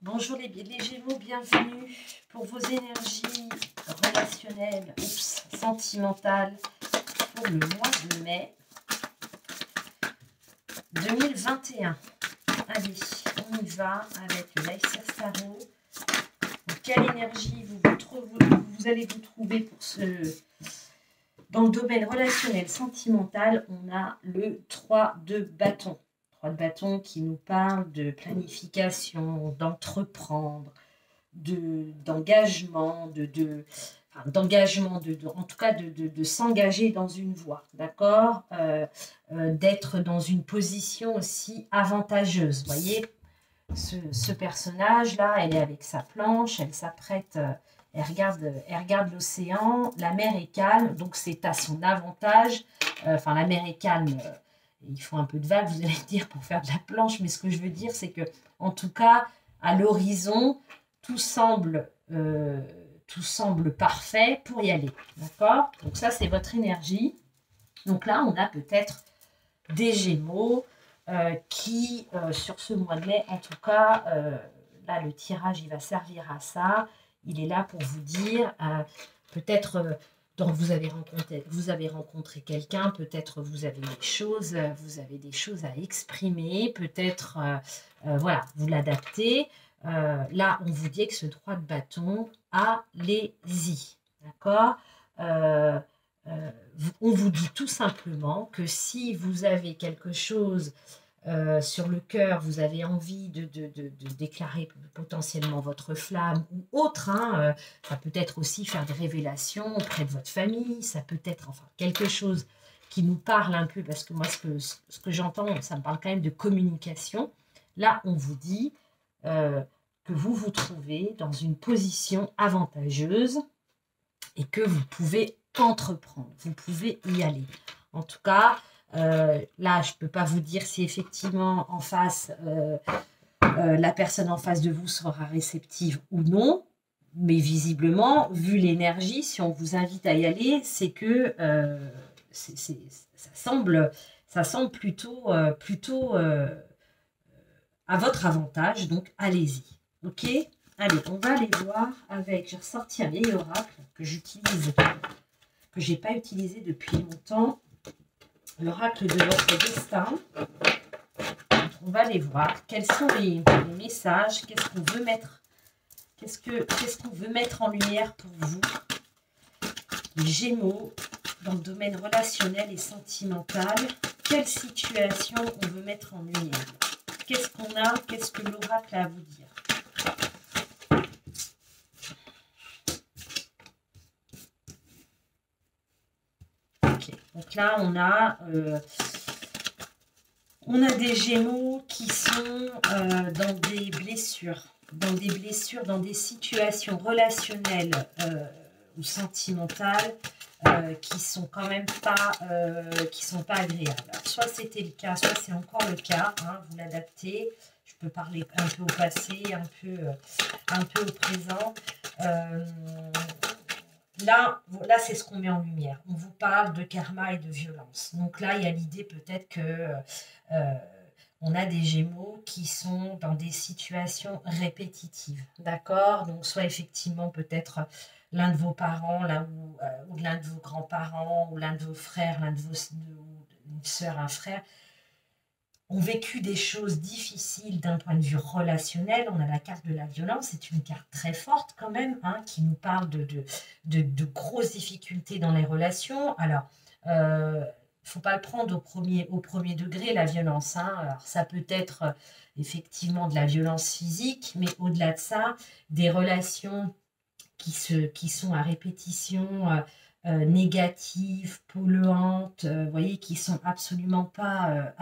Bonjour les Gémeaux, bienvenue pour vos énergies relationnelles, sentimentales pour le mois de mai 2021. Allez, on y va avec le l'Aïssa Tarot. Quelle énergie vous allez vous trouver pour dans le domaine relationnel sentimental? On a le 3 de bâton. 3 de bâton qui nous parle de planification, d'entreprendre, d'engagement, en tout cas de s'engager dans une voie, d'accord, d'être dans une position aussi avantageuse. Vous voyez, ce personnage-là, elle est avec sa planche, elle s'apprête, elle regarde l'océan, la mer est calme, donc c'est à son avantage. Enfin, la mer est calme, il faut un peu de vague, vous allez dire, pour faire de la planche, mais ce que je veux dire, c'est que, en tout cas, à l'horizon, tout semble parfait pour y aller, d'accord? Donc ça, c'est votre énergie. Donc là, on a peut-être des Gémeaux qui, sur ce mois de mai, en tout cas, là, le tirage, il va servir à ça. Il est là pour vous dire, peut-être... donc vous avez rencontré quelqu'un, peut-être vous avez des choses à exprimer, peut-être voilà, vous l'adaptez. Là, on vous dit que ce 3 de bâton, allez-y, d'accord. On vous dit tout simplement que si vous avez quelque chose sur le cœur, vous avez envie de déclarer potentiellement votre flamme ou autre, hein, ça peut être aussi faire des révélations auprès de votre famille, ça peut être enfin quelque chose qui nous parle un peu, parce que moi ce que j'entends, ça me parle quand même de communication. Là, on vous dit que vous vous trouvez dans une position avantageuse et que vous pouvez entreprendre, vous pouvez y aller. En tout cas, là, je ne peux pas vous dire si effectivement en face, la personne en face de vous sera réceptive ou non, mais visiblement, vu l'énergie, si on vous invite à y aller, c'est que ça semble plutôt à votre avantage, donc allez-y. Ok? Allez, on va aller voir avec... J'ai ressorti un vieil oracle que j'utilise, que je n'ai pas utilisé depuis longtemps. L'oracle de votre destin. On va aller voir quels sont les messages, qu'est-ce qu'on veut mettre, qu'est-ce qu'on veut mettre en lumière pour vous, les Gémeaux, dans le domaine relationnel et sentimental. Quelle situation on veut mettre en lumière? Qu'est-ce qu'on a? Qu'est-ce que l'oracle a à vous dire? Ok, donc là on a des Gémeaux qui sont dans des blessures, dans des situations relationnelles ou sentimentales qui sont quand même pas, agréables. Alors, soit c'était le cas, soit c'est encore le cas. Hein, vous l'adaptez. Je peux parler un peu au passé, un peu au présent. Là, c'est ce qu'on met en lumière. On vous parle de karma et de violence. Donc là, il y a l'idée peut-être que on a des Gémeaux qui sont dans des situations répétitives. D'accord? Donc soit effectivement peut-être l'un de vos parents, ou l'un de vos grands-parents, ou l'un de vos frères, une sœur, un frère, ont vécu des choses difficiles d'un point de vue relationnel. On a la carte de la violence, c'est une carte très forte quand même, hein, qui nous parle de grosses difficultés dans les relations. Alors, il ne faut pas le prendre au premier degré, la violence. Hein. Alors, ça peut être effectivement de la violence physique, mais au-delà de ça, des relations qui sont à répétition, négatives, polluantes, vous voyez, qui sont absolument pas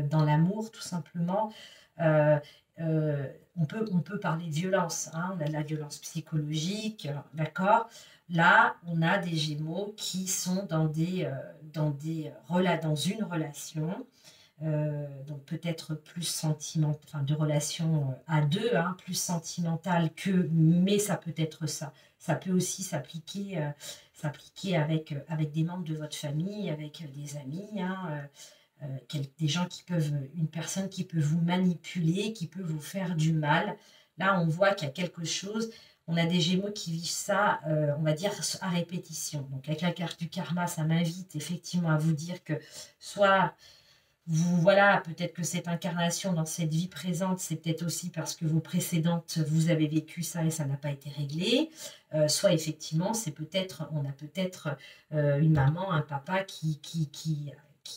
dans l'amour, tout simplement. On peut parler de violence, hein, on a de la violence psychologique, d'accord. Là, on a des Gémeaux qui sont dans une relation, donc peut-être plus sentimentale, enfin de relation à deux, hein, plus sentimentale mais ça peut être ça. Ça peut aussi s'appliquer avec des membres de votre famille, avec des amis, hein, des gens qui peuvent, une personne qui peut vous manipuler, qui peut vous faire du mal. Là, on voit qu'il y a quelque chose. On a des Gémeaux qui vivent ça, on va dire, à répétition. Donc, avec la carte du karma, ça m'invite effectivement à vous dire que soit vous, voilà, peut-être que cette incarnation dans cette vie présente, c'est peut-être aussi parce que vos précédentes, vous avez vécu ça et ça n'a pas été réglé. Soit effectivement, c'est peut-être, on a peut-être une maman, un papa qui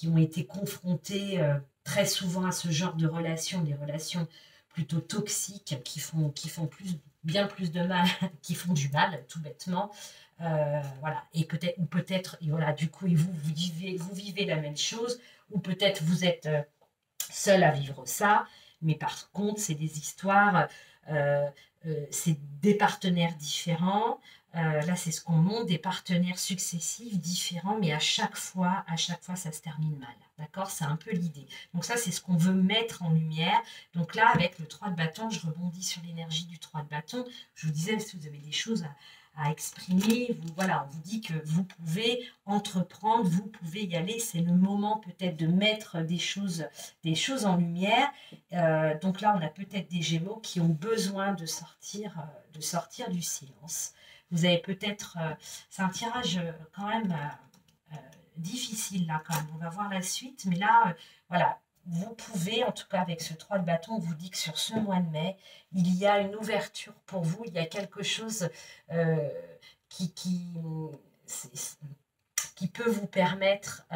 ont été confrontés très souvent à ce genre de relations, des relations plutôt toxiques bien plus de mal, qui font du mal, tout bêtement. Voilà, et peut-être, et voilà, du coup, vous vivez la même chose, ou peut-être vous êtes seul à vivre ça, mais par contre, c'est des histoires, c'est des partenaires différents. Là, c'est ce qu'on montre, des partenaires successifs, différents, mais à chaque fois, ça se termine mal. D'accord? C'est un peu l'idée. Donc ça, c'est ce qu'on veut mettre en lumière. Donc là, avec le 3 de bâton, je rebondis sur l'énergie du 3 de bâton. Je vous disais, si vous avez des choses à exprimer, voilà, on vous dit que vous pouvez entreprendre, vous pouvez y aller. C'est le moment peut-être de mettre des choses en lumière. Donc là, on a peut-être des Gémeaux qui ont besoin de sortir du silence. Vous avez peut-être... c'est un tirage quand même difficile, là, quand même. On va voir la suite. Mais là, voilà, vous pouvez, en tout cas avec ce 3 de bâton, on vous dit que sur ce mois de mai, il y a une ouverture pour vous. Il y a quelque chose qui peut vous permettre,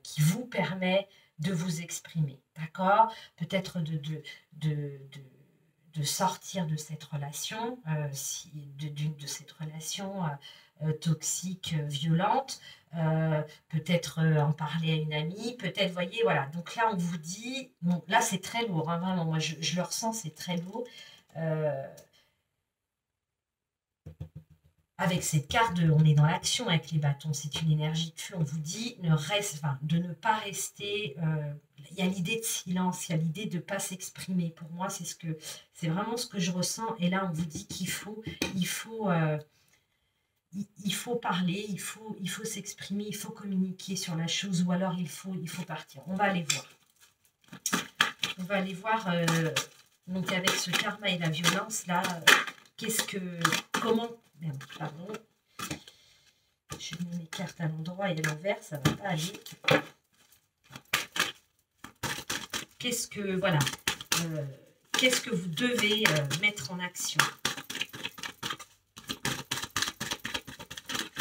qui vous permet de vous exprimer. D'accord? Peut-être de sortir de cette relation, de cette relation toxique, violente, peut-être en parler à une amie, peut-être, voyez, voilà. Donc là, on vous dit, bon, là, c'est très lourd, hein, vraiment, moi, je le ressens, c'est très lourd. Avec cette carte, on est dans l'action avec les bâtons, c'est une énergie de feu, on vous dit de ne pas rester, il y a l'idée de silence, il y a l'idée de ne pas s'exprimer. Pour moi, c'est vraiment ce que je ressens, et là on vous dit qu'il faut parler, il faut s'exprimer, il faut communiquer sur la chose, ou alors il faut partir. On va aller voir, donc avec ce karma et la violence, là, comment... Merde, pardon. Je mets mes cartes à l'endroit et à l'envers, ça ne va pas aller. Qu'est-ce que vous devez mettre en action?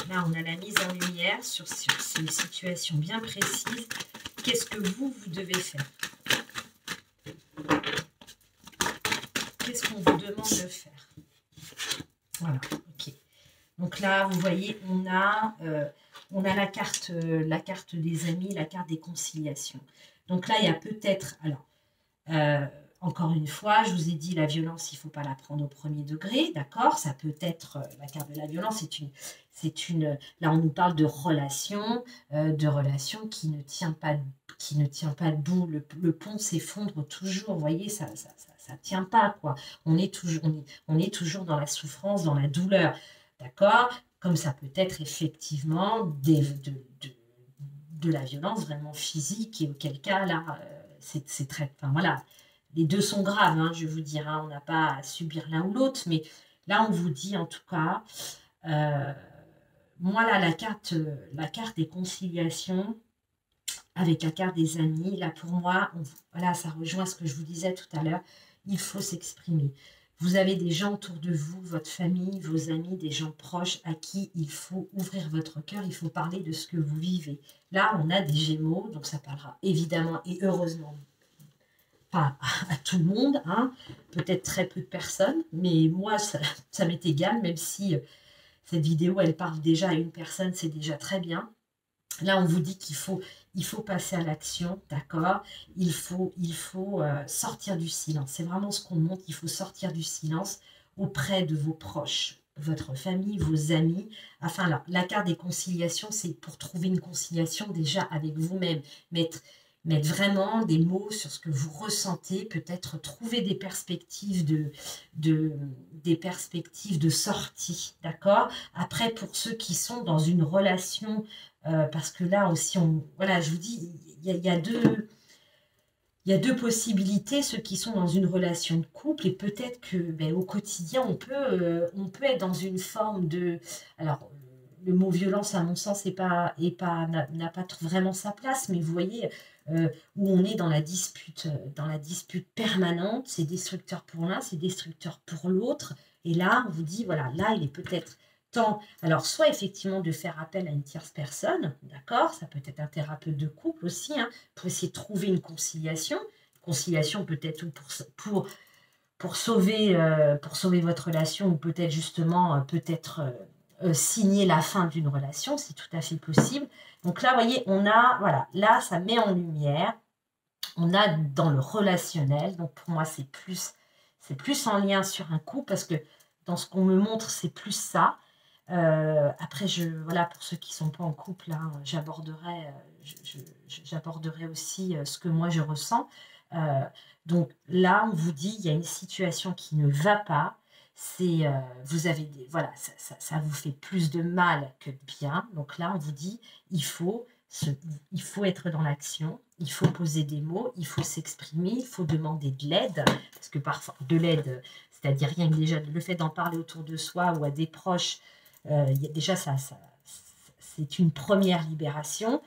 Là, on a la mise en lumière sur ces situations bien précises. Qu'est-ce que vous devez faire? Qu'est-ce qu'on vous demande de faire? Voilà, ok. Donc là, vous voyez, on a la carte des amis, la carte des conciliations. Donc là, il y a peut-être... Alors, encore une fois, je vous ai dit, la violence, il ne faut pas la prendre au premier degré, d'accord? Ça peut être... la carte de la violence, là, on nous parle de relations qui ne tient pas debout. Le pont s'effondre toujours, vous voyez, ça tient pas, quoi. On est toujours dans la souffrance, dans la douleur, d'accord? Comme ça peut être effectivement de la violence vraiment physique, et auquel cas, là, c'est très... Enfin, voilà, les deux sont graves, hein, je vais vous dire, hein, on n'a pas à subir l'un ou l'autre, mais là, on vous dit, en tout cas, moi, là, la carte des conciliations, avec la carte des amis, là, pour moi, voilà, ça rejoint ce que je vous disais tout à l'heure, il faut s'exprimer. Vous avez des gens autour de vous, votre famille, vos amis, des gens proches à qui il faut ouvrir votre cœur, il faut parler de ce que vous vivez. Là, on a des Gémeaux, donc ça parlera évidemment et heureusement pas à tout le monde, hein, peut-être très peu de personnes, mais moi, ça m'est égal, même si cette vidéo, elle parle déjà à une personne, c'est déjà très bien. Là, on vous dit qu'il faut passer à l'action, d'accord? Il faut sortir du silence. C'est vraiment ce qu'on montre, il faut sortir du silence auprès de vos proches, votre famille, vos amis. Enfin, là, la carte des conciliations, c'est pour trouver une conciliation déjà avec vous-même. Mettre vraiment des mots sur ce que vous ressentez, peut-être trouver des perspectives de sortie, d'accord? Après, pour ceux qui sont dans une relation... parce que là aussi, voilà, je vous dis, il y a deux Il y a deux possibilités, ceux qui sont dans une relation de couple, et peut-être que ben, au quotidien, on peut être dans une forme de... Alors, le mot violence, à mon sens, n'a pas vraiment sa place, mais vous voyez, où on est dans la dispute permanente, c'est destructeur pour l'un, c'est destructeur pour l'autre, et là, on vous dit, voilà, là, il est peut-être temps, alors, soit effectivement de faire appel à une tierce personne, d'accord, ça peut être un thérapeute de couple aussi, hein, pour essayer de trouver une conciliation peut-être pour sauver votre relation ou peut-être justement signer la fin d'une relation, c'est tout à fait possible. Donc là, vous voyez, on a, voilà, là, ça met en lumière, on a dans le relationnel, donc pour moi, c'est plus en lien sur un couple parce que dans ce qu'on me montre, c'est plus ça. Après, voilà, pour ceux qui ne sont pas en couple, hein, j'aborderai aussi ce que moi je ressens. Euh, donc là, on vous dit, il y a une situation qui ne va pas. Voilà, ça vous fait plus de mal que de bien. Donc là, on vous dit, il faut, il faut être dans l'action, il faut poser des mots, il faut s'exprimer, il faut demander de l'aide. Parce que parfois, de l'aide, c'est-à-dire rien que déjà le fait d'en parler autour de soi ou à des proches, déjà, c'est une première libération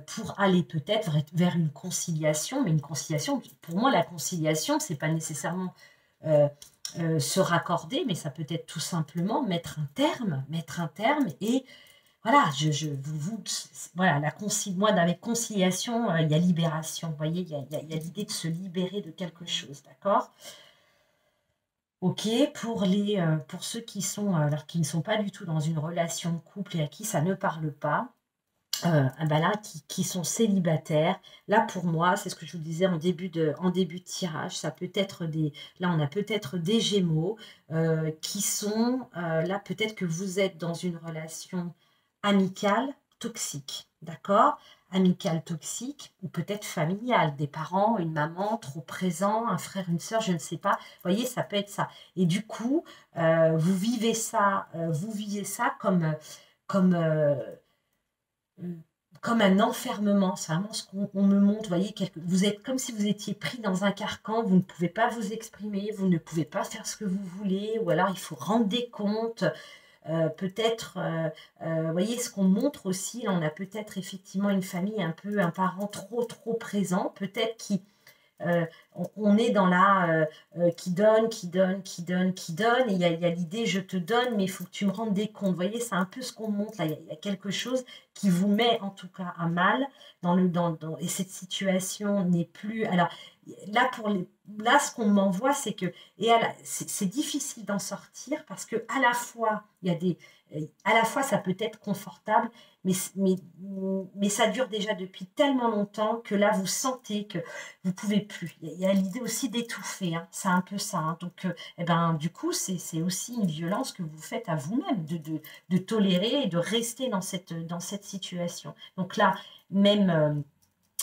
pour aller peut-être vers une conciliation. Mais une conciliation, pour moi, la conciliation, c'est pas nécessairement euh, se raccorder, mais ça peut être tout simplement mettre un terme et voilà, voilà, moi, avec conciliation, il y a libération, vous voyez, il y a l'idée de se libérer de quelque chose, d'accord? Ok, pour ceux qui sont, alors qui ne sont pas du tout dans une relation de couple et à qui ça ne parle pas, ah ben là, qui sont célibataires, là pour moi, c'est ce que je vous disais en début de tirage, ça peut être là on a peut-être des Gémeaux qui sont, là peut-être que vous êtes dans une relation amicale toxique, d'accord? Amicale toxique ou peut-être familiale, des parents, une maman trop présent, un frère, une sœur, je ne sais pas. Vous voyez, ça peut être ça. Et du coup, vous vivez ça comme, comme un enfermement. C'est vraiment ce qu'on me montre. Vous voyez, vous êtes comme si vous étiez pris dans un carcan, vous ne pouvez pas vous exprimer, vous ne pouvez pas faire ce que vous voulez, ou alors il faut rendre des comptes. Peut-être, vous voyez, ce qu'on montre aussi, là, on a peut-être effectivement une famille un parent trop présent, peut-être euh, on est dans qui donne, et il y a l'idée je te donne, mais il faut que tu me rendes des comptes. Vous voyez, c'est un peu ce qu'on montre là. Il y a quelque chose qui vous met en tout cas à mal et cette situation n'est plus. Alors là, là ce qu'on m'envoie, c'est que c'est difficile d'en sortir parce que à la fois à la fois ça peut être confortable, mais ça dure déjà depuis tellement longtemps que là vous sentez que vous pouvez plus. Il y a l'idée aussi d'étouffer, hein. C'est un peu ça, hein. Donc, eh ben, du coup, c'est aussi une violence que vous faites à vous-même, de tolérer et de rester dans cette situation. Donc là, même,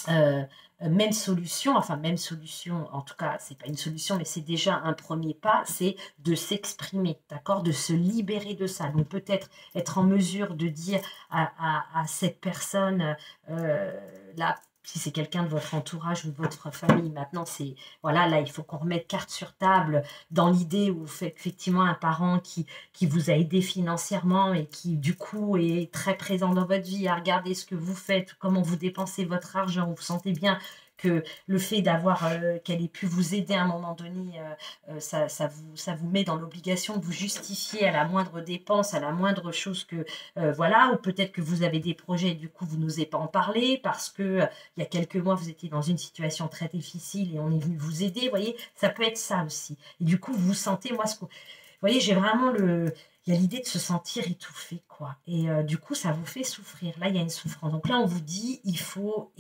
euh, même solution, en tout cas, c'est pas une solution, mais c'est déjà un premier pas, c'est de s'exprimer, d'accord, de se libérer de ça. Donc peut-être être en mesure de dire à cette personne, là, si c'est quelqu'un de votre entourage ou de votre famille, maintenant, voilà, là, il faut qu'on remette carte sur table dans l'idée où vous faites effectivement un parent qui vous a aidé financièrement et qui, du coup, est très présent dans votre vie, à regarder ce que vous faites, comment vous dépensez votre argent, vous sentez bien que le fait qu'elle ait pu vous aider à un moment donné, ça vous met dans l'obligation de vous justifier à la moindre dépense, à la moindre chose voilà, ou peut-être que vous avez des projets et du coup vous n'osez pas en parler parce que il y a quelques mois vous étiez dans une situation très difficile et on est venu vous aider, vous voyez, ça peut être ça aussi. Et du coup vous sentez, vous voyez, j'ai vraiment il y a l'idée de se sentir étouffé, quoi. Et du coup, ça vous fait souffrir. Là, il y a une souffrance. Donc là, on vous dit, il faut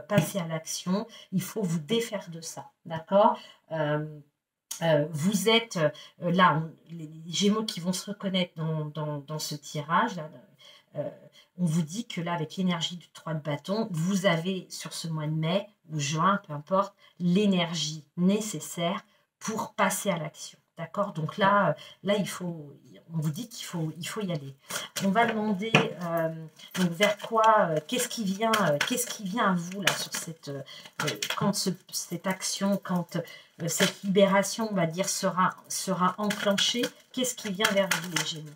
passer à l'action, il faut vous défaire de ça, d'accord? Vous êtes là, les Gémeaux qui vont se reconnaître dans ce tirage, là, on vous dit que là, avec l'énergie du 3 de bâton, vous avez sur ce mois de mai ou juin, peu importe, l'énergie nécessaire pour passer à l'action. D'accord? Donc là, on vous dit qu'il faut y aller. On va demander donc vers quoi, qu'est-ce qui vient à vous là sur quand cette action, quand cette libération, on va dire, sera enclenchée. Qu'est-ce qui vient vers vous, les Gémeaux?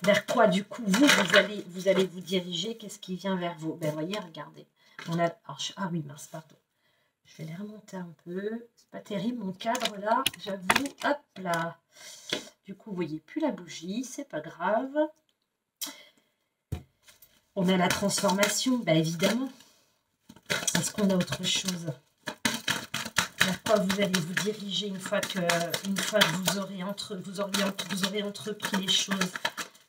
Vers quoi, du coup, vous allez vous diriger? Qu'est-ce qui vient vers vous? Ben, voyez, regardez. Ah oui, mince, pardon. Je vais les remonter un peu. C'est pas terrible, mon cadre, là, j'avoue. Hop là. Du coup, vous voyez plus la bougie, c'est pas grave. On a la transformation, ben évidemment. Est-ce qu'on a autre chose? Vers quoi vous allez vous diriger une fois que vous aurez entrepris les choses?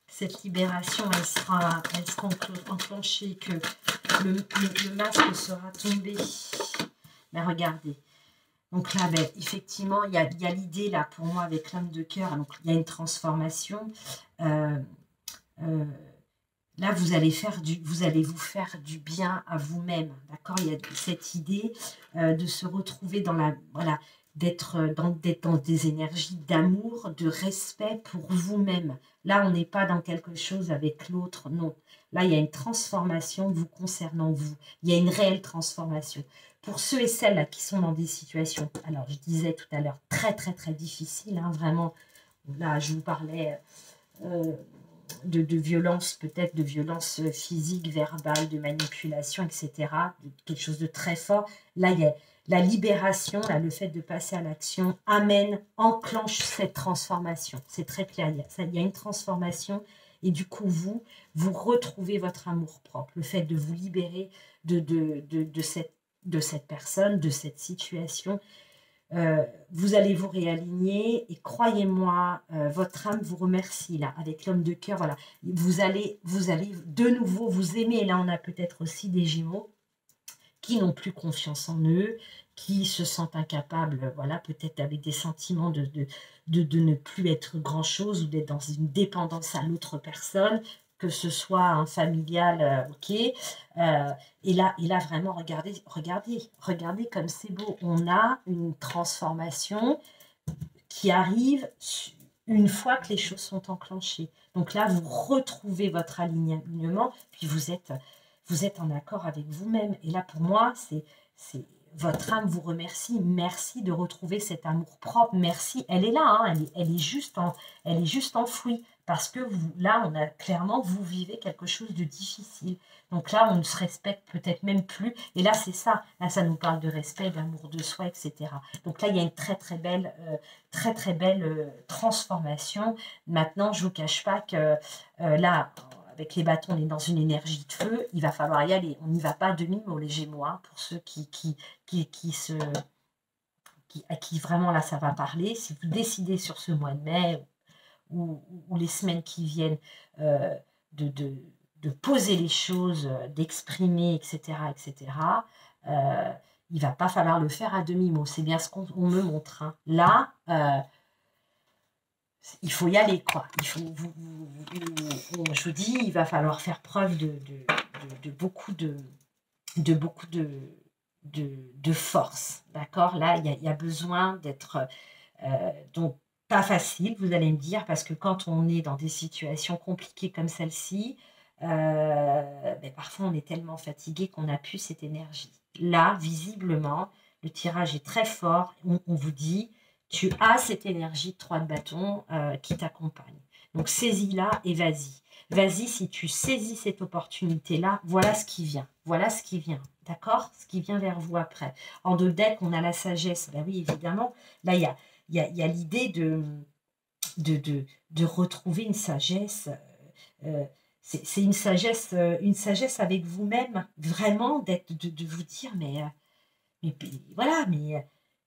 Cette libération, elle sera enclenchée, que le masque sera tombé. Ben regardez. Donc là, ben, effectivement, il y a l'idée là pour moi avec l'homme de cœur. Donc il y a une transformation. Là, vous allez vous faire du bien à vous-même. D'accord? Il y a cette idée de se retrouver dans d'être dans des énergies d'amour, de respect pour vous-même. Là, on n'est pas dans quelque chose avec l'autre, non. Là, il y a une transformation vous concernant vous. Il y a une réelle transformation. Pour ceux et celles là, qui sont dans des situations, alors je disais tout à l'heure, très très très difficiles, hein, vraiment. Là, je vous parlais de violence, peut-être de violence physique, verbale, de manipulation, etc. Quelque chose de très fort. Là, il y a la libération, là, le fait de passer à l'action, enclenche cette transformation. C'est très clair, il y a une transformation et du coup, vous retrouvez votre amour-propre. Le fait de vous libérer de cette personne, de cette situation, vous allez vous réaligner et croyez-moi, votre âme vous remercie là, avec l'homme de cœur, voilà. Vous allez de nouveau vous aimer. Et là, on a peut-être aussi des Gémeaux qui n'ont plus confiance en eux, qui se sentent incapables, voilà, peut-être avec des sentiments de ne plus être grand-chose ou d'être dans une dépendance à l'autre personne, que ce soit un familial, ok. Et là, vraiment, regardez comme c'est beau. On a une transformation qui arrive une fois que les choses sont enclenchées. Donc là, vous retrouvez votre alignement, puis vous êtes en accord avec vous-même. Et là, pour moi, c'est votre âme vous remercie. Merci de retrouver cet amour propre. Merci. Elle est là, hein, elle est juste enfouie. Parce que là, clairement, vous vivez quelque chose de difficile. Donc là, on ne se respecte peut-être même plus. Et là, c'est ça. Là, ça nous parle de respect, d'amour de soi, etc. Donc là, il y a une très, très belle, transformation. Maintenant, je ne vous cache pas que là, avec les bâtons, on est dans une énergie de feu. Il va falloir y aller. On n'y va pas à demi-mot, les Gémeaux, hein, pour ceux à qui vraiment là, ça va parler. Si vous décidez sur ce mois de mai ou les semaines qui viennent de poser les choses, d'exprimer, etc., il ne va pas falloir le faire à demi-mot. C'est bien ce qu'on me montre. Hein. Là, il faut y aller, quoi. Je vous dis, il va falloir faire preuve de beaucoup de force. D'accord? Là, il y a besoin d'être... donc, pas facile, vous allez me dire, parce que quand on est dans des situations compliquées comme celle-ci, parfois on est tellement fatigué qu'on n'a plus cette énergie. Là, visiblement, le tirage est très fort. On vous dit, tu as cette énergie de 3 de bâton qui t'accompagne. Donc, saisis-la et vas-y. Vas-y, si tu saisis cette opportunité-là, voilà ce qui vient. Voilà ce qui vient. D'accord? Ce qui vient vers vous après. En 2 decks, on a la sagesse. Ben oui, évidemment. Là, il y a l'idée de retrouver une sagesse. C'est une sagesse avec vous-même. Vraiment, de vous dire, mais voilà, mais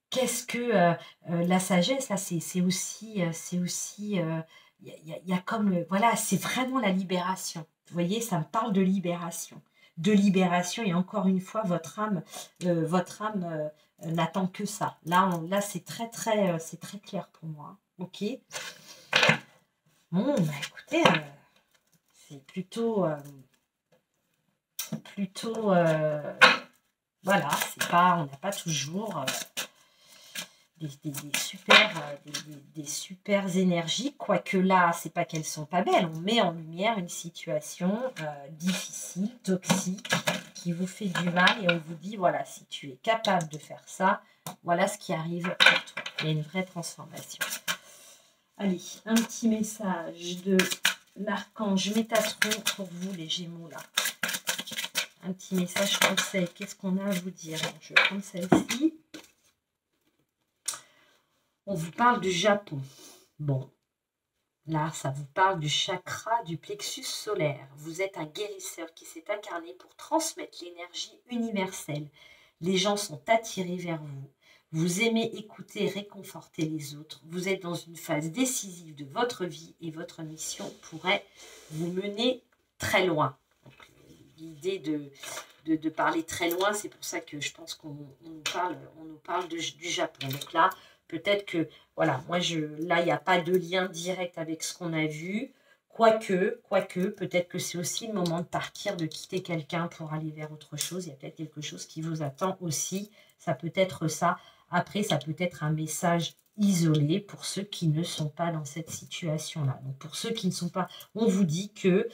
qu'est-ce que la sagesse, là, c'est aussi... il y a comme... voilà, c'est vraiment la libération. Vous voyez, ça me parle de libération. De libération, et encore une fois, votre âme n'attend que ça. Là c'est très clair pour moi. Ok. Bon, bah écoutez, c'est plutôt voilà, c'est pas, on n'a pas toujours des super énergies, quoique là, c'est pas qu'elles sont pas belles, on met en lumière une situation difficile, toxique, qui vous fait du mal, et on vous dit, voilà, si tu es capable de faire ça, voilà ce qui arrive pour toi. Il y a une vraie transformation. Allez, un petit message de l'archange Métatron pour vous, les Gémeaux, là. Un petit message conseil, qu'est-ce qu'on a à vous dire? Je vais prendre celle-ci. On vous parle du Japon. Bon, là, ça vous parle du chakra du plexus solaire. Vous êtes un guérisseur qui s'est incarné pour transmettre l'énergie universelle. Les gens sont attirés vers vous. Vous aimez écouter et réconforter les autres. Vous êtes dans une phase décisive de votre vie et votre mission pourrait vous mener très loin. L'idée de parler très loin, c'est pour ça que je pense qu'on nous parle du Japon. Donc là, peut-être que, voilà, moi, là, il n'y a pas de lien direct avec ce qu'on a vu. Quoique, peut-être que c'est aussi le moment de partir, de quitter quelqu'un pour aller vers autre chose. Il y a peut-être quelque chose qui vous attend aussi. Ça peut être ça. Après, ça peut être un message isolé pour ceux qui ne sont pas dans cette situation-là. Donc, pour ceux qui ne sont pas, on vous dit que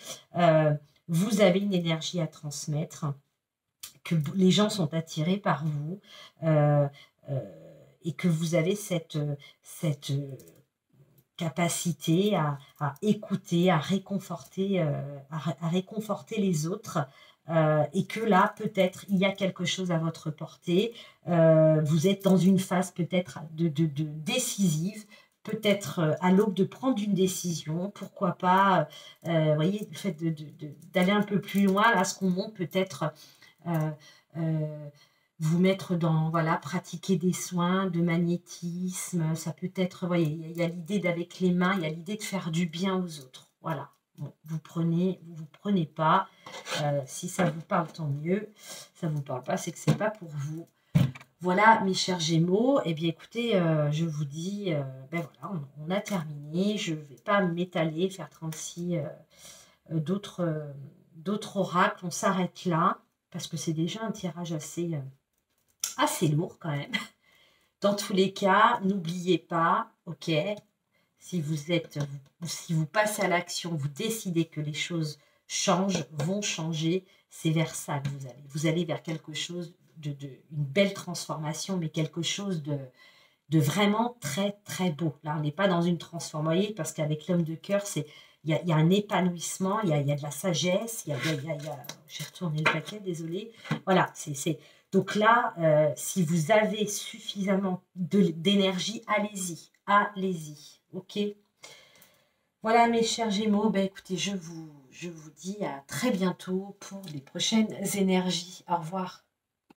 vous avez une énergie à transmettre, que les gens sont attirés par vous, et que vous avez cette capacité à écouter, à réconforter les autres, et que là, peut-être, il y a quelque chose à votre portée. Vous êtes dans une phase peut-être de décisive, peut-être à l'aube de prendre une décision, pourquoi pas, vous voyez, le fait d'aller un peu plus loin, là, ce qu'on monte peut-être vous mettre dans, voilà, pratiquer des soins de magnétisme, ça peut être, vous voyez, il y a l'idée d'avec les mains, il y a l'idée de faire du bien aux autres, voilà. Bon, vous prenez pas, si ça vous parle, tant mieux, ça vous parle pas, c'est que c'est pas pour vous. Voilà, mes chers Gémeaux, eh bien écoutez, je vous dis, ben voilà, on a terminé, je ne vais pas m'étaler, faire 36 d'autres oracles, on s'arrête là, parce que c'est déjà un tirage assez lourd quand même. Dans tous les cas, n'oubliez pas, ok, si vous passez à l'action, vous décidez que les choses changent, vont changer, c'est vers ça que vous allez. Vous allez vers quelque chose une belle transformation, mais quelque chose de vraiment très, très beau. Là, on n'est pas dans une transformation, vous voyez, parce qu'avec l'homme de cœur, il y a un épanouissement, il y a de la sagesse, j'ai retourné le paquet, désolé. Voilà, donc là, si vous avez suffisamment d'énergie, allez-y, ok. Voilà, mes chers Gémeaux, ben, écoutez, je vous dis à très bientôt pour les prochaines énergies. Au revoir.